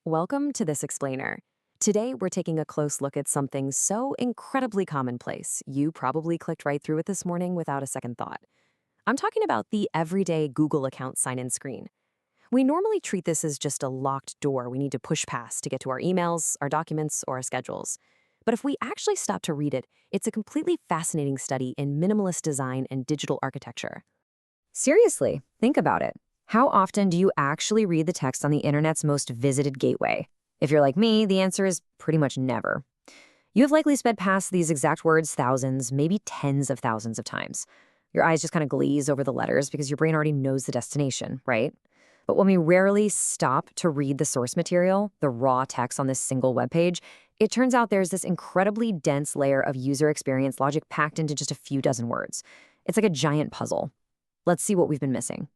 Welcome to this explainer. Today, we're taking a close look at something so incredibly commonplace, you probably clicked right through it this morning without a second thought. I'm talking about the everyday Google account sign-in screen. We normally treat this as just a locked door we need to push past to get to our emails, our documents, or our schedules. But if we actually stop to read it, it's a completely fascinating study in minimalist design and digital architecture. Seriously, think about it. How often do you actually read the text on the internet's most visited gateway? If you're like me, the answer is pretty much never. You have likely sped past these exact words thousands, maybe tens of thousands of times. Your eyes just kind of glaze over the letters because your brain already knows the destination, right? But when we rarely stop to read the source material, the raw text on this single web page, it turns out there's this incredibly dense layer of user experience logic packed into just a few dozen words. It's like a giant puzzle. Let's see what we've been missing.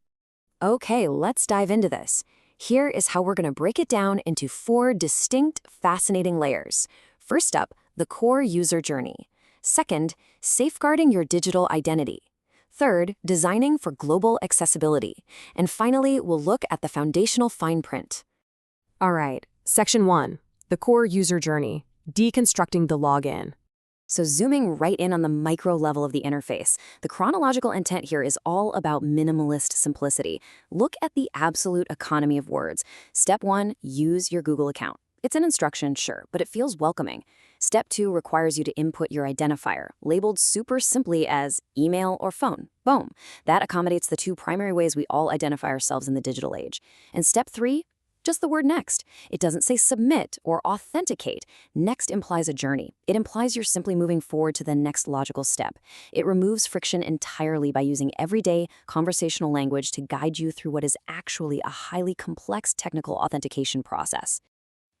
Okay, let's dive into this. Here is how we're going to break it down into 4 distinct, fascinating layers. First up, the core user journey. Second, safeguarding your digital identity. Third, designing for global accessibility. And finally, we'll look at the foundational fine print. All right, Section 1, the core user journey, deconstructing the login. So zooming right in on the micro level of the interface, the chronological intent here is all about minimalist simplicity. Look at the absolute economy of words. Step 1, use your Google account. It's an instruction, sure, but it feels welcoming. Step 2 requires you to input your identifier, labeled super simply as email or phone. Boom. That accommodates the 2 primary ways we all identify ourselves in the digital age. And step 3, just the word next. It doesn't say submit or authenticate. Next implies a journey. It implies you're simply moving forward to the next logical step. It removes friction entirely by using everyday conversational language to guide you through what is actually a highly complex technical authentication process.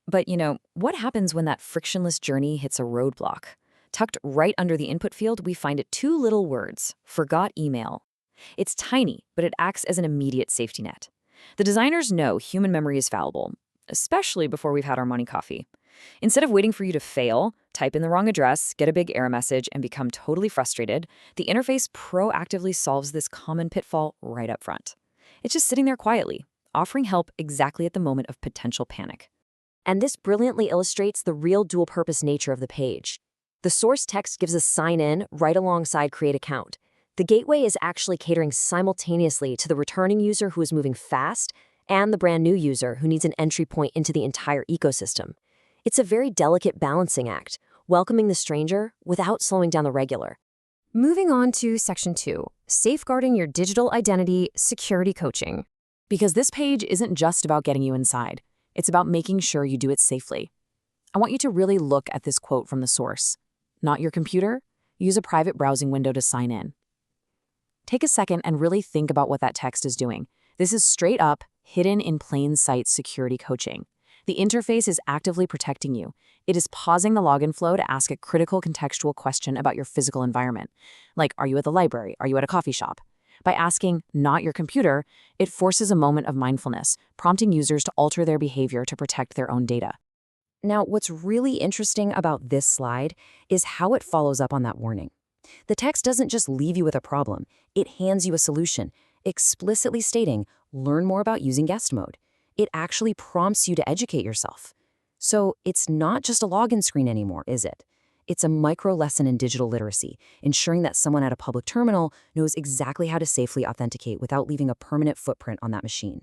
But what happens when that frictionless journey hits a roadblock? Tucked right under the input field, we find 2 little words, forgot email. It's tiny, but it acts as an immediate safety net. The designers know human memory is fallible, especially before we've had our morning coffee. Instead of waiting for you to fail, type in the wrong address, get a big error message, and become totally frustrated, the interface proactively solves this common pitfall right up front. It's just sitting there quietly, offering help exactly at the moment of potential panic. And this brilliantly illustrates the real dual-purpose nature of the page. The source text gives a sign-in right alongside create account. The gateway is actually catering simultaneously to the returning user who is moving fast and the brand new user who needs an entry point into the entire ecosystem. It's a very delicate balancing act, welcoming the stranger without slowing down the regular. Moving on to Section 2, safeguarding your digital identity, security coaching. Because this page isn't just about getting you inside. It's about making sure you do it safely. I want you to really look at this quote from the source. Not your computer, use a private browsing window to sign in. Take a second and really think about what that text is doing. This is straight up, hidden in plain sight security coaching. The interface is actively protecting you. It is pausing the login flow to ask a critical contextual question about your physical environment. Like, are you at the library? Are you at a coffee shop? By asking, not your computer, it forces a moment of mindfulness, prompting users to alter their behavior to protect their own data. Now, what's really interesting about this slide is how it follows up on that warning. The text doesn't just leave you with a problem, it hands you a solution, explicitly stating, learn more about using guest mode. It actually prompts you to educate yourself. So it's not just a login screen anymore, is it? It's a micro lesson in digital literacy, ensuring that someone at a public terminal knows exactly how to safely authenticate without leaving a permanent footprint on that machine.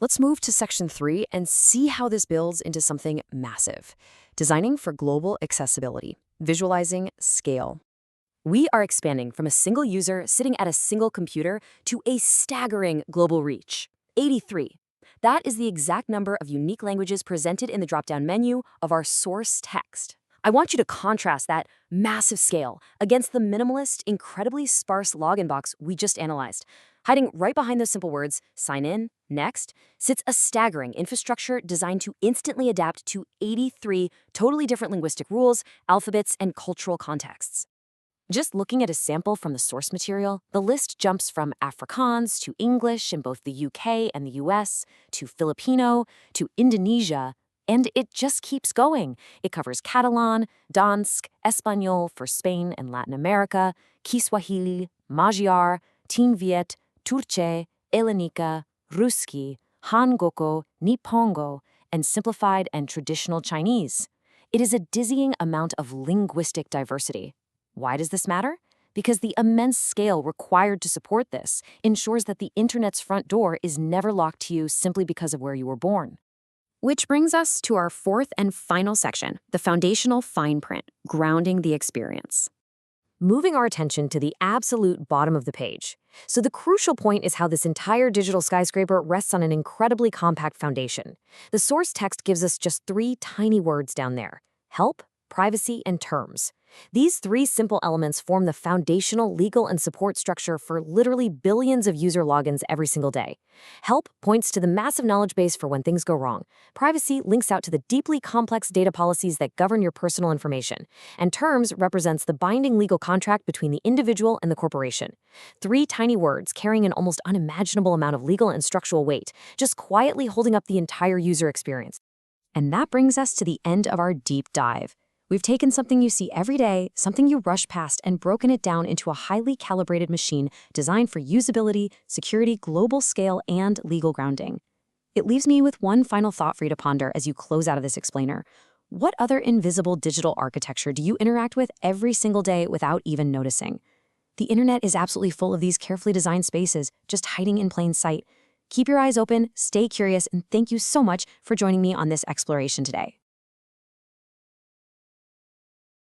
Let's move to Section 3 and see how this builds into something massive. Designing for global accessibility, visualizing scale. We are expanding from a single user sitting at a single computer to a staggering global reach, 83. That is the exact number of unique languages presented in the drop-down menu of our source text. I want you to contrast that massive scale against the minimalist, incredibly sparse login box we just analyzed. Hiding right behind those simple words, sign in, next, sits a staggering infrastructure designed to instantly adapt to 83 totally different linguistic rules, alphabets, and cultural contexts. Just looking at a sample from the source material, the list jumps from Afrikaans to English in both the UK and the US, to Filipino, to Indonesia, and it just keeps going. It covers Catalan, Dansk, Espanol for Spain and Latin America, Kiswahili, Magyar, Tingviet, Turche, Elenika, Ruski, Hangoko, Nippongo, and simplified and traditional Chinese. It is a dizzying amount of linguistic diversity. Why does this matter? Because the immense scale required to support this ensures that the internet's front door is never locked to you simply because of where you were born. Which brings us to our fourth and final section, the foundational fine print, grounding the experience. Moving our attention to the absolute bottom of the page. So the crucial point is how this entire digital skyscraper rests on an incredibly compact foundation. The source text gives us just 3 tiny words down there: help, privacy, and terms. These 3 simple elements form the foundational legal and support structure for literally billions of user logins every single day. Help points to the massive knowledge base for when things go wrong. Privacy links out to the deeply complex data policies that govern your personal information. And terms represents the binding legal contract between the individual and the corporation. 3 tiny words carrying an almost unimaginable amount of legal and structural weight, just quietly holding up the entire user experience. And that brings us to the end of our deep dive. We've taken something you see every day, something you rush past, and broken it down into a highly calibrated machine designed for usability, security, global scale, and legal grounding. It leaves me with one final thought for you to ponder as you close out of this explainer. What other invisible digital architecture do you interact with every single day without even noticing? The internet is absolutely full of these carefully designed spaces, just hiding in plain sight. Keep your eyes open, stay curious, and thank you so much for joining me on this exploration today.